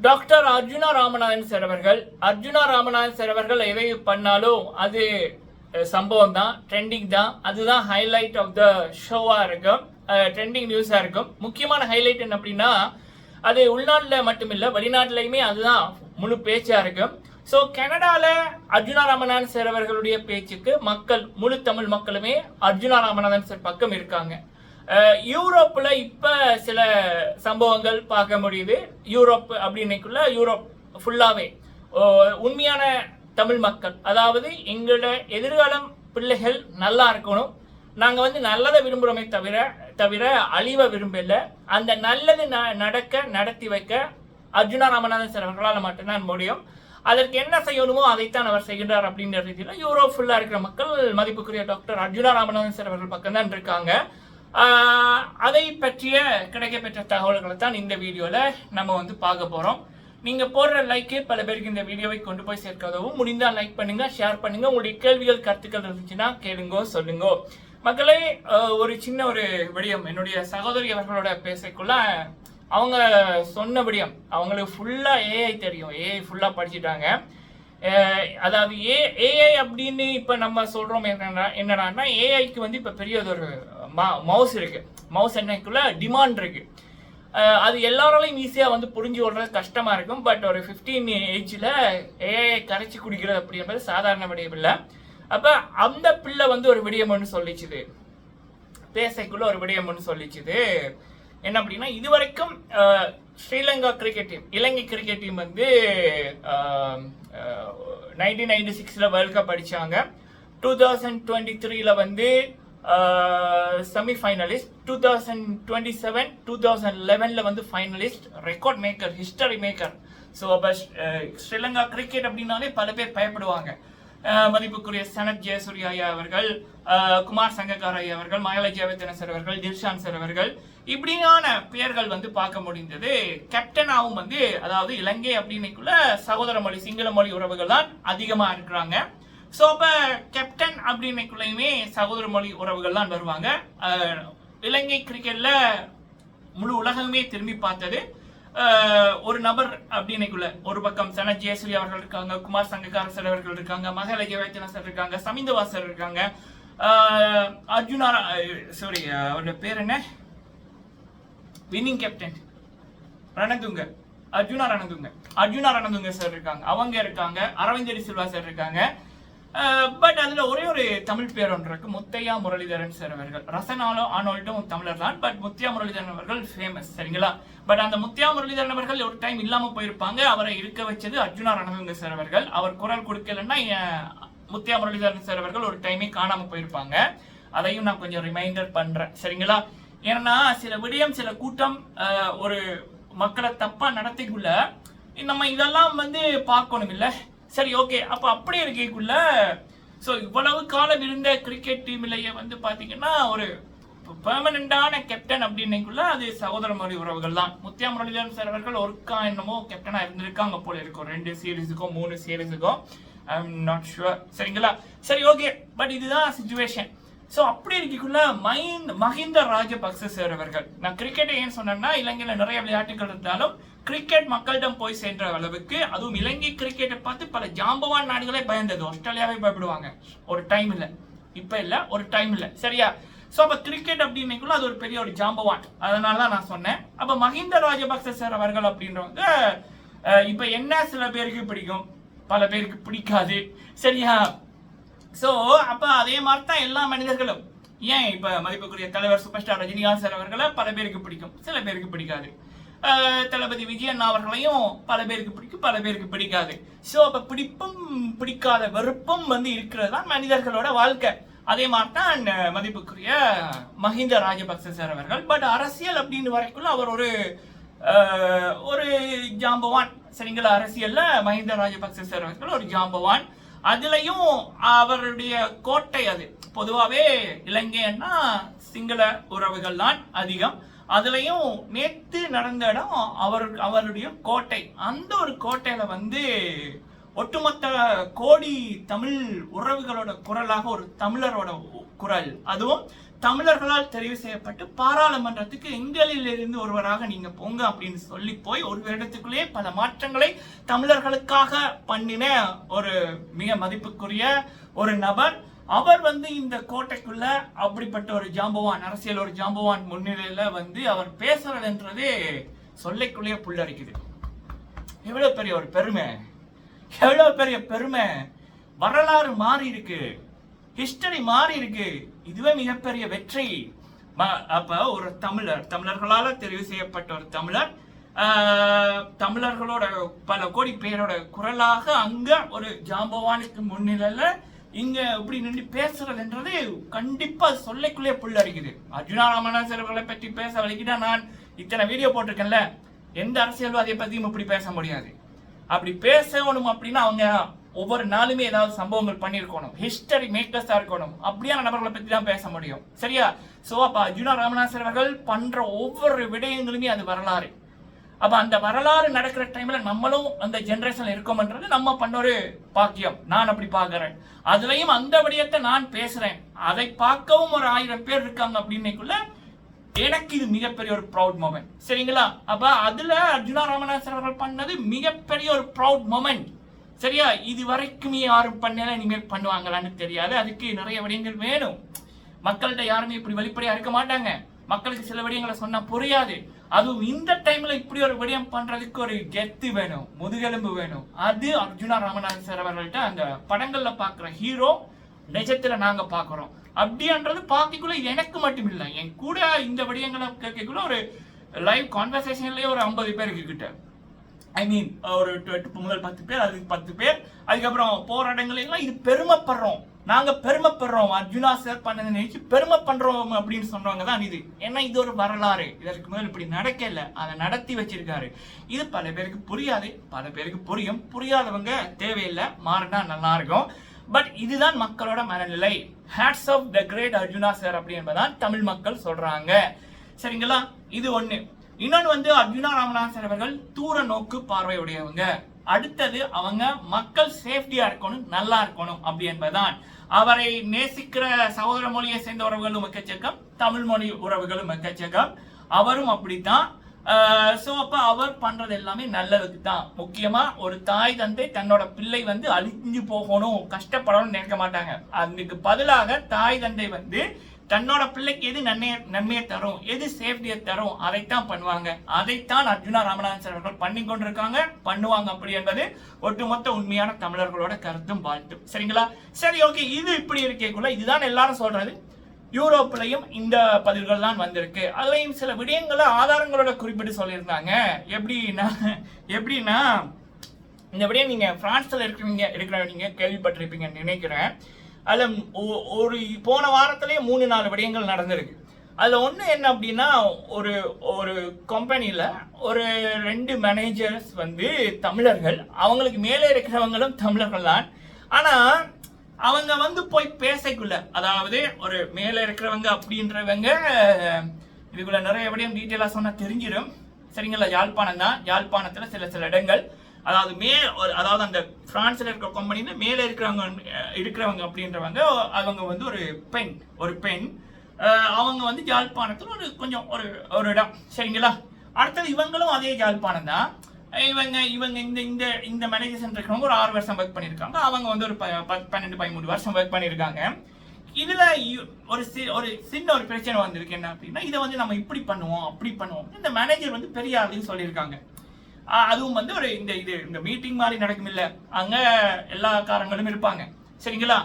Doctor Arjuna Ramanathan sir அவர்கள் எதை பண்ணாலும் அது சம்பவம் தான், ட்ரெண்டிங் தான். அதுதான் ஹைலைட் ஆஃப் த ஷோவாக இருக்கும், ட்ரெண்டிங் நியூஸாக இருக்கும். முக்கியமான ஹைலைட் என்ன அப்படின்னா, அது உள்நாட்டில் மட்டுமில்லை வெளிநாட்டிலையுமே அதுதான் முழு பேச்சாக இருக்கும். ஸோ கனடாவில் அர்ஜுனா ராமநாதன் சார் அவர்களுடைய பேச்சுக்கு முழு தமிழ் மக்களுமே அர்ஜுனா ராமநாதன் சார் பக்கம் இருக்காங்க. யூரோப்பில் இப்போ சில சம்பவங்கள் பார்க்க முடியுது. யூரோப் அப்படின்னைக்குள்ள யூரோப் ஃபுல்லாகவே உண்மையான தமிழ் மக்கள், அதாவது எங்களோட எதிர்காலம் பிள்ளைகள் நல்லா இருக்கணும், நாங்கள் நல்லதை விரும்புகிறோமே தவிர அழிவை விரும்பல. அந்த நல்லது நடத்தி வைக்க அர்ஜுனா ராமநாதன் சார் அவர்களால் மட்டும்தான் முடியும். அதற்கு என்ன செய்யணுமோ அதைத்தான் அவர் செய்கின்றார் அப்படின்ற ரீதியில் யூரோப் ஃபுல்லாக இருக்கிற மக்கள் மதிப்புக்குரிய டாக்டர் அர்ஜுனா ராமநாதன் சார் அவர்கள் பக்கம்தான் இருக்காங்க. அதை பற்றிய கிடைக்கப்பெற்ற தகவல்களை தான் இந்த வீடியோவில் நம்ம பார்க்க போகிறோம். நீங்கள் போடுற லைக்கு பல பேருக்கு இந்த வீடியோவை கொண்டு போய் சேர்க்கிறதும், முடிந்தால் லைக் பண்ணுங்க, ஷேர் பண்ணுங்க. உங்களுடைய கேள்விகள் கருத்துக்கள் இருந்துச்சுன்னா கேளுங்க, சொல்லுங்க. மக்களே, ஒரு சின்ன விடயம், என்னுடைய சகோதரி அவர்களோட பேசக்குள்ள அவங்க சொன்ன விடயம், அவங்களுக்கு ஃபுல்லாக ஏஐ தெரியும், ஏஐ ஃபுல்லாக படிச்சுட்டாங்க. அதாவது ஏஐ அப்படின்னு இப்போ நம்ம சொல்கிறோம் என்னன்னா ஏஐக்கு இப்போ பெரியதொரு மவுஸ் இருக்கு. மவுஸ் என்னைக்குள்ள டிமாண்ட் இருக்கு. அது எல்லாராலையும் ஈஸியாக புரிஞ்சு கொள்றது கஷ்டமாக இருக்கும். பட் ஒரு 15 ஏஜில் ஏஐ கரைச்சி குடிக்கிறது அப்படின்றது சாதாரண விடயம் இல்லை. அப்போ அந்த பிள்ளை ஒரு விடயம் ஒன்று சொல்லிச்சுது, பேசைக்குள்ள ஒரு விடயம் ஒன்று சொல்லிச்சுது. என்ன அப்படின்னா, இதுவரைக்கும் ஸ்ரீலங்கா கிரிக்கெட் டீம், இலங்கை கிரிக்கெட் டீம் 1996 வேர்ல்ட் கப் அடிச்சாங்க. 2023 semifinalist, 2027 2011 finalist, record maker, history maker. So அப்போ ஸ்ரீலங்கா கிரிக்கெட் அப்படின்னாலே பல பேர் பயப்படுவாங்க. மதிப்புக்குரிய சனத் ஜெயசூர்யா அவர்கள், குமார் சங்கக்கார் ஐயா அவர்கள், மகள ஜெயவர்தன சார் அவர்கள், தில்ஷான் சார் அவர்கள், இப்படியான பெயர்கள் பார்க்க முடிந்தது. கேப்டனாகவும் அதாவது இலங்கை அப்படின்னைக்குள்ள சகோதர மொழி, சிங்கள மொழி உறவுகள் தான் அதிகமாக இருக்கிறாங்க. ஸோ அப்போ கேப்டன் அப்படின்னைக்குள்ளேயுமே சகோதர மொழி உறவுகள் தான் வருவாங்க. இலங்கை கிரிக்கெட்ல முழு உலகமே திரும்பி பார்த்தது ஒரு நபர் அப்படின்னைக்குள்ள. ஒரு பக்கம் சனத் ஜெயசூரி அவர்கள் இருக்காங்க, குமார் சங்கக்கார சார் அவர்கள் இருக்காங்க, மகள ஜெயவர்தன சார் இருக்காங்க, சமிந்தவா சார் இருக்காங்க, அர்ஜுனா அவரோட பேர் என்ன, winning captain Ranatunga, Arjuna Ranatunga sir இருக்காங்க, அவங்க இருக்காங்க, அரவிந்தடி சில்வா சார் இருக்காங்க. பட் அதுல ஒரு தமிழ் பேர் ஒன்று இருக்கு, முத்தையா முரளிதரன் சார் அவர்கள். ரசனாலோ ஆனோல்டும் தமிழர் தான், பட் முத்தையா முரளிதரன் அவர்கள் ஃபேமஸ், சரிங்களா? பட் அந்த முத்தையா முரளிதரன் அவர்கள் ஒரு டைம் இல்லாம போயிருப்பாங்க. அவரை இருக்க வச்சது அர்ஜுனா ரணதுங்க சார் அவர்கள். அவர் குரல் கொடுக்கலன்னா முத்தையா முரளிதரன் சார் அவர்கள் ஒரு டைமே காணாம போயிருப்பாங்க. அதையும் நான் கொஞ்சம் ரிமைண்டர் பண்றேன், சரிங்களா? ஏன்னா சில விடயம், சில கூட்டம் ஒரு மக்களை தப்பா நடத்திக்குள்ள நம்ம இதெல்லாம் பார்க்கணும் இல்ல. சரி, ஓகே. அப்ப அப்படி இருக்கக்குள்ள ஸோ இவ்வளவு காலம் இருந்த கிரிக்கெட் டீம்லயே பாத்தீங்கன்னா ஒரு பெர்மனண்டான கேப்டன் அப்படின்னுக்குள்ள அது சகோதர மொழி உறவுகள் தான். முத்தியா முரளிதரன் சார் அவர்கள் ஒருக்கா என்னமோ கேப்டனா இருந்திருக்காங்க போல இருக்கும், 2 சீரீஸுக்கோ 3 சீரீஸுக்கோ, ஐ எம் நாட் ஷுவர், சரிங்களா? சரி, ஓகே. பட் இதுதான் சிச்சுவேஷன். ஸோ அப்படி இருக்கக்குள்ள மஹிந்த ராஜபக்ச சார் அவர்கள், நான் கிரிக்கெட்டை ஏன் சொன்னேன்னா, இலங்கையில நிறைய விளையாட்டுகள் இருந்தாலும் கிரிக்கெட் மக்களிடம் போய் சென்ற அளவுக்கு, அதுவும் இலங்கை கிரிக்கெட்டை பார்த்து பல ஜாம்பவான் நாடுகளே பயந்தது. ஆஸ்திரேலியாவே பயப்படுவாங்க ஒரு டைம் இல்ல, இப்ப இல்ல, ஒரு டைம் இல்ல, சரியா? ஸோ அப்ப கிரிக்கெட் அப்படின்னைக்குள்ள அது ஒரு பெரிய ஒரு ஜாம்பவான். அதனாலதான் நான் சொன்னேன். அப்ப மஹிந்த ராஜபக்ச சார் அவர்கள் அப்படின்றவங்க இப்ப என்ன சில பேருக்கு பிடிக்கும், பல பேருக்கு பிடிக்காது, சரியா? ஸோ அப்ப அதே மாதிரி தான் எல்லா மனிதர்களும். ஏன் இப்ப மதிப்புக்குரிய தலைவர் சூப்பர் ஸ்டார் ரஜினிகாந்த் சார் அவர்களை பல பேருக்கு பிடிக்கும், சில பேருக்கு பிடிக்காது. தளபதி விஜயன் அவர்களையும் பல பேருக்கு பிடிக்கும், பல பேருக்கு பிடிக்காது. ஸோ அப்ப பிடிப்பும் பிடிக்காத வெறுப்பும் இருக்கிறது தான் மனிதர்களோட வாழ்க்கை. அதே மாதிரி தான் மதிப்புக்குரிய மஹிந்த ராஜபக்ச சார் அவர்கள். பட் அரசியல் அப்படின்னு வரைக்குள்ள அவர் ஒரு ஜாம்பவான், சரிங்களா? அரசியல்ல மஹிந்த ராஜபக்ச சார் அவர்கள் ஒரு ஜாம்பவான். அதுலயும் அவருடைய கோட்டை, அது பொதுவாகவே இலங்கைன்னா சிங்கள உறவுகள் தான் அதிகம். அதுலயும் நேத்து நடந்த இடம் அவருடைய கோட்டை. அந்த ஒரு கோட்டையில ஒட்டுமொத்த கோடி தமிழ் உறவுகளோட குரலாக ஒரு தமிழரோட குரல், அதுவும் தமிழர்களால் தெரிவு செய்யப்பட்டு பாராளுமன்றத்துக்கு எங்களிலிருந்து ஒருவராக நீங்க போங்க அப்படின்னு சொல்லி போய் ஒரு வருடத்துக்குள்ளேயே பல மாற்றங்களை தமிழர்களுக்காக பண்ணின ஒரு மிக மதிப்புக்குரிய ஒரு நபர். அவர் இந்த கோட்டைக்குள்ள அப்படிப்பட்ட ஒரு ஜாம்பவான், அரசியல் ஒரு ஜாம்பவான் முன்னிலையில அவர் பேசுறதுன்றதே சொல்லைக்குள்ளேயே புல்லரிக்குது. எவ்வளவு பெரிய ஒரு பெருமை, எவ்வளவு பெரிய பெருமை. வரலாறு மாறி இருக்கு, ஹிஸ்டரி மாறி இருக்கு. இதுவே மிகப்பெரிய வெற்றி. அப்ப ஒரு தமிழர்களால தெரிவு செய்யப்பட்ட ஒரு தமிழர்களோட பல கோடி பேரோட குரலாக அங்க ஒரு ஜாம்பவானுக்கு முன்னிலையில இங்க இப்படி நின்று பேசுறதுன்றது கண்டிப்பா சொல்லைக்குள்ளே புல்லரிக்குது. அர்ஜுனா ராமதாஸ் அவர்களை பற்றி பேச வலிக்கிட்டா நான் இத்தனை வீடியோ போட்டிருக்கேன்ல, எந்த அரசியல்வாதியை பத்தியும் இப்படி பேச முடியாது. அப்படி பேசணும் அப்படின்னா அவங்க ஒவ்வொரு நாளுமே ஏதாவது சம்பவங்கள் பண்ணிருக்கணும், ஹிஸ்டரி மேக்கர்ஸா இருக்கணும், அப்படியான நபர்களை பத்தி தான் பேச முடியும். சரியா? சோ அப்ப அர்ஜுனா ராமதாஸ் அவர்கள் பண்ற ஒவ்வொரு விடயங்களுமே அது வரலாறு. அப்ப அந்த வரலாறு நடக்கிற டைம்ல நம்மளும் அந்த ஜெனரேஷன்ல இருக்கோம்ன்றது நம்ம பண்ண ஒரு பாக்கியம். நான் அப்படி பாக்குறேன். அதுலயும் அந்த விடயத்தை நான் பேசுறேன், அதை பார்க்கவும் ஒரு 1000 பேர் இருக்காங்க அப்படின்னுக்குள்ள எனக்கு இது மிகப்பெரிய ஒரு ப்ரௌட் மொமெண்ட். சரிங்களா? அப்ப அதுல அர்ஜுனா ராமதாஸ் அவர்கள் பண்ணது மிகப்பெரிய ஒரு ப்ரௌட் மொமெண்ட். சரியா? இது வரைக்கும் யாரும் பண்ணல, இனிமேல் பண்ணுவாங்களான்னு தெரியாது. அதுக்கு நிறைய விடயங்கள் வேணும். மக்கள்கிட்ட யாருமே இப்படி வெளிப்படையா இருக்க மாட்டாங்க. மக்களுக்கு சில விடயங்களை சொன்னா புரியாது. அதுவும் இந்த டைம்ல இப்படி ஒரு விடயம் பண்றதுக்கு ஒரு கெத்து வேணும், முதுகெலும்பு வேணும். அது அர்ஜுனா ராமதாஸ் அவர்கள்ட்ட அந்த படங்கள்ல பாக்குற ஹீரோ நிஜத்துல நாங்க பாக்குறோம். அப்படின்றது பாக்கிக்குள்ள எனக்கு மட்டும் இல்லை, என் கூட இந்த விடயங்களை கேட்கக்குள்ள ஒரு லைவ் கான்வர்சேஷன்லயே ஒரு 50 பேருக்கு கிட்ட, ஐ மீன் ஒரு 8 முதல் 10 பேர், அதுக்கு 10 பேர், அதுக்கப்புறம் போராட்டங்களெல்லாம் இது பெருமைப்படுறோம், நாங்க பெருமைப்படுறோம், அர்ஜுனா சார் பண்ணதை நினைச்சு பெருமை பண்றோம் அப்படின்னு சொன்னவங்க தான் இது. ஏன்னா இது ஒரு வரலாறு, இதற்கு முதல் இப்படி நடக்கல, அதை நடத்தி வச்சிருக்காரு. இது பல பேருக்கு புரியாது, பல பேருக்கு புரியும். புரியாதவங்க தேவையில்லை, மாறினா நல்லா இருக்கும். பட் இதுதான் மக்களோட மனநிலை. Hats off the great Arjuna sir அப்படி என்பதான் தமிழ் மக்கள் சொல்றாங்க. சரிங்களா? இது ஒண்ணு. இன்னொன்னு அர்ஜுனா ராமதாஸ் அவர்கள் தூர நோக்கு பார்வையுடையவங்க. அடுத்தது அவங்க மக்கள் சேஃப்டியா இருக்கணும், நல்லா இருக்கணும் அப்படி என்பதுதான். அவரை நேசிக்கிற சகோதர மொழியை சேர்ந்த உறவுகளும் எக்கச்சக்கம், தமிழ் மொழி உறவுகளும் எக்கச்சக்கம். அவரும் அப்படித்தான். சோ அப்ப அவர் பண்றது எல்லாமே நல்லதுக்கு தான். முக்கியமா ஒரு தாய் தந்தை தன்னோட பிள்ளை அழிஞ்சு போகணும், கஷ்டப்படணும்னு நினைக்க மாட்டாங்க. அதுக்கு பதிலாக தாய் தந்தை தன்னோட பிள்ளைக்கு எது நன்மையை தரும், எது சேஃப்டியை தரும், அதைத்தான் பண்ணுவாங்க. அதைத்தான் அர்ஜுனா ராமதாஸ் அவர்கள் பண்ணி கொண்டிருக்காங்க, பண்ணுவாங்க அப்படி என்பது ஒட்டுமொத்த உண்மையான தமிழர்களோட கருத்தும் வாழ்த்தும். சரிங்களா? சரி, ஓகே. இது இப்படி இருக்கேக்குள்ள இதுதான் எல்லாரும் சொல்றது. யூரோப்லயும் இந்த பதிவுகள் தான் வந்திருக்கு. அதுலயும் சில விடயங்களை ஆதாரங்களோட குறிப்பிட்டு சொல்லியிருந்தாங்க. எப்படின்னா இந்த விடயம் நீங்க பிரான்ஸ்ல இருக்கிறவங்க கேள்விப்பட்டிருப்பீங்கன்னு நினைக்கிறேன். அதுல ஒரு போன வாரத்திலேயே 3-4 விடயங்கள் நடந்திருக்கு. அதுல ஒண்ணு என்ன அப்படின்னா, ஒரு கம்பெனில ஒரு 2 மேனேஜர்ஸ் தமிழர்கள், அவங்களுக்கு மேலே இருக்கிறவங்களும் தமிழர்கள் தான். ஆனா அவங்க போய் பேசக்குள்ள, அதாவது ஒரு மேல இருக்கிறவங்க அப்படின்றவங்க, இதுக்குள்ள நிறைய விடயம் டீட்டெயிலா சொன்னா தெரிஞ்சிடும். சரிங்களா? யாழ்ப்பாணம் தான். யாழ்ப்பாணத்துல சில இடங்கள், அதாவது அந்த பிரான்ஸ்ல இருக்கிற கம்பெனில மேல இருக்கிறவங்க அப்படின்றவங்க, அவங்க ஒரு பெண் அவங்க யாழ்ப்பாணத்துல கொஞ்சம் ஒரு இடம். சரிங்களா? அடுத்தது இவங்களும் அதே யாழ்ப்பாணம் தான். இவங்க இந்த மேனேஜர் இருக்கிறவங்க ஒரு 6 வருஷம் ஒர்க் பண்ணிருக்காங்க. அவங்க ஒரு 12-13 வருஷம் ஒர்க் பண்ணிருக்காங்க. இதுல ஒரு சின்ன ஒரு பிரச்சனை வந்திருக்கு. என்ன அப்படின்னா, இதை நம்ம இப்படி பண்ணுவோம், அப்படி பண்ணுவோம். இந்த மேனேஜர் பெரிய ஆளுன்னு சொல்லியிருக்காங்க. அதுவும் ஒரு இந்த மீட்டிங் மாதிரி நடக்கும் இல்ல, அங்க எல்லா காரங்களும் இருப்பாங்க. சரிங்களா?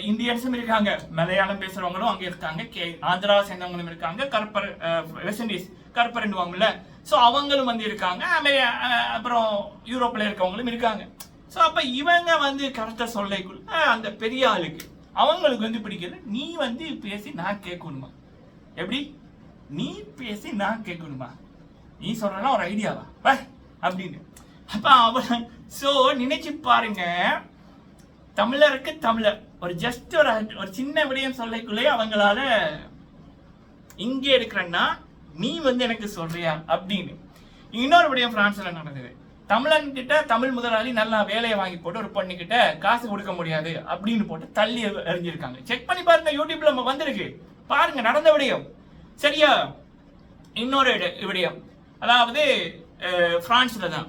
இந்தியன்ஸும் இருக்காங்க, மலையாளம் பேசுறவங்களும் அங்க இருக்காங்க, ஆந்திரா சேர்ந்தவங்களும் இருக்காங்க, கருப்பர் வெஸ்ட் இண்டீஸ் கருப்பர்ன்னுவாங்கல்ல, சோ அவங்களும் இருக்காங்க, அப்புறம் யூரோப்ல இருக்கவங்களும் இருக்காங்க. சோ அப்ப இவங்க கருத்தை சொல்லைக்குள்ள அந்த பெரிய ஆளுக்கு அவங்களுக்கு பிடிக்கல. நீ பேசி நான் கேட்கணுமா? எப்படி நீ பேசி நான் கேட்கணுமா? நீ சொல்றா ஒரு ஐடியாவா அப்படின்னு. அப்ப சோ நினைச்சு பாருங்க, தமிழருக்கு தமிழர் ஒரு ஜஸ்ட் ஒரு சின்ன விடயம் சொல்லைக்குள்ளே அவங்களால இங்கே இருக்கிறன்னா நீ எனக்கு சொல்றியா அப்படின்னு. இன்னொரு விடயம் பிரான்ஸ்ல நடந்தது. தமிழன் கிட்ட தமிழ் முதலாளி நல்லா வேலையை வாங்கி போட்டு ஒரு பொண்ணு கிட்ட காசு கொடுக்க முடியாது அப்படின்னு போட்டு தள்ளி எறிஞ்சிருக்காங்க. செக் பண்ணி பாருங்க, யூடியூப்ல வந்திருக்கு. பாருங்க நடந்த விடயம். சரியா? இன்னொரு விடயம், அதாவது பிரான்ஸ்ல தான்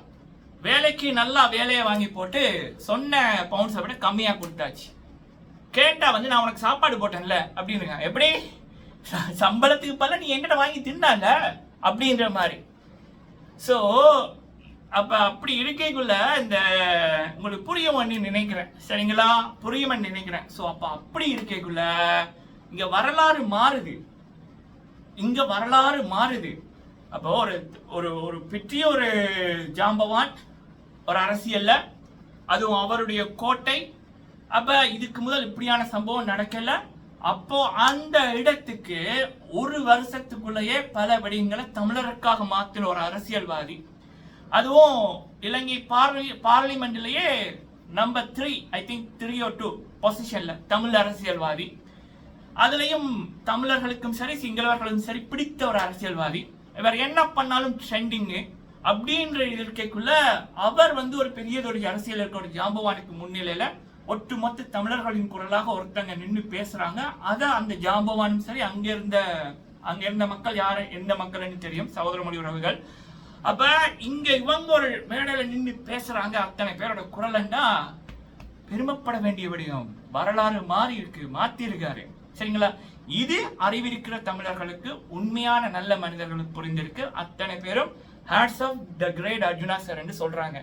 வேலைக்கு நல்லா வேலையை வாங்கி போட்டு சொன்ன பவுண்ட்ஸை விட கம்மியா கொடுத்தாச்சு. கேட்டா வந்து நான் உனக்கு சாப்பாடு போட்டேன்ல அப்படின்னுங்க. எப்படி சம்பளத்துக்கு பல நீ என்கிட்ட வாங்கி தின்னாங்க அப்படின்ற மாதிரி. ஸோ அப்ப அப்படி இருக்கைக்குள்ள இந்த உங்களுக்கு புரியும்னு நினைக்கிறேன். சரிங்களா? புரியும்னு நினைக்கிறேன். ஸோ அப்ப அப்படி இருக்கைக்குள்ள இங்க வரலாறு மாறுது. இங்க வரலாறு மாறுது. அப்போ ஒரு ஒரு ஒரு பெரிய ஒரு ஜாம்பவான் ஒரு அரசியல்ல, அதுவும் அவருடைய கோட்டை. அப்ப இதுக்கு முதல் இப்படியான சம்பவம் நடக்கல. அப்போ அந்த இடத்துக்கு ஒரு வருஷத்துக்குள்ளேயே பல விடயங்களை தமிழருக்காக மாத்தின ஒரு அரசியல்வாதி, அதுவும் இலங்கை பார்லிமெண்ட்லயே நம்பர் 3, ஐ திங்க் 3 or 2 பொசிஷன்ல தமிழ் அரசியல்வாதி. அதுலயும் தமிழர்களுக்கும் சரி சிங்களவர்களுக்கும் சரி பிடித்த ஒரு அரசியல்வாதி. இவர் என்ன பண்ணாலும் ட்ரெண்டிங்கு அப்படின்ற இருக்கைக்குள்ள அவர் வந்து ஒரு பெரியதொரு அரசியல் இருக்க ஒரு ஜாம்பவானுக்கு முன்னிலையில ஒட்டுமொத்த தமிழர்களின் குரலாக ஒருத்தங்க நின்று பேசுறாங்க. அத அந்த ஜாம்பவானும் சரி அங்க இருந்த மக்கள் யாரு எந்த மக்கள்னு தெரியும், சகோதர மொழி உறவுகள். அப்ப இங்க இவங்க ஒரு மேடையில நின்று பேசுறாங்க, அத்தனை பேரோட குரல்னா பெருமைப்பட வேண்டிய விடயம். வரலாறு மாறி இருக்கு, மாத்தி இருக்காரு. சரிங்களா? இது அறிவிருக்கிற தமிழர்களுக்கு, உண்மையான நல்ல மனிதர்களுக்கு புரிந்திருக்கு. அத்தனை பேரும் hats off the great Arjuna sir என்று சொல்றாங்க.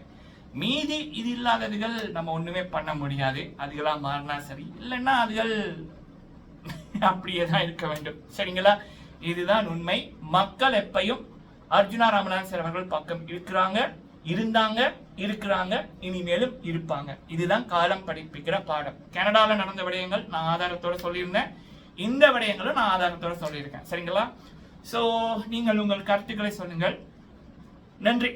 மீதி இது இல்லாததுகள் நம்ம ஒண்ணுமே பண்ண முடியாது. அதுகளா மாறினா சரி, இல்லைன்னா அதுகள் அப்படியே தான் இருக்க வேண்டும். சரிங்களா? இதுதான் உண்மை. மக்கள் எப்பையும் அர்ஜுனா ராமநாதன் சார் அவர்கள் பக்கம் இருந்தாங்க, இருக்கிறாங்க, இனிமேலும் இருப்பாங்க. இதுதான் காலம் படிப்பிக்கிற பாடம். கனடால நடந்த விடயங்கள் நான் ஆதாரத்தோட சொல்லியிருந்தேன். இந்த விடயங்களும் நான் ஆதாரத்தோட சொல்லியிருக்கேன். சரிங்களா? சோ நீங்கள் உங்கள் கருத்துக்களை சொல்லுங்கள். நன்றி.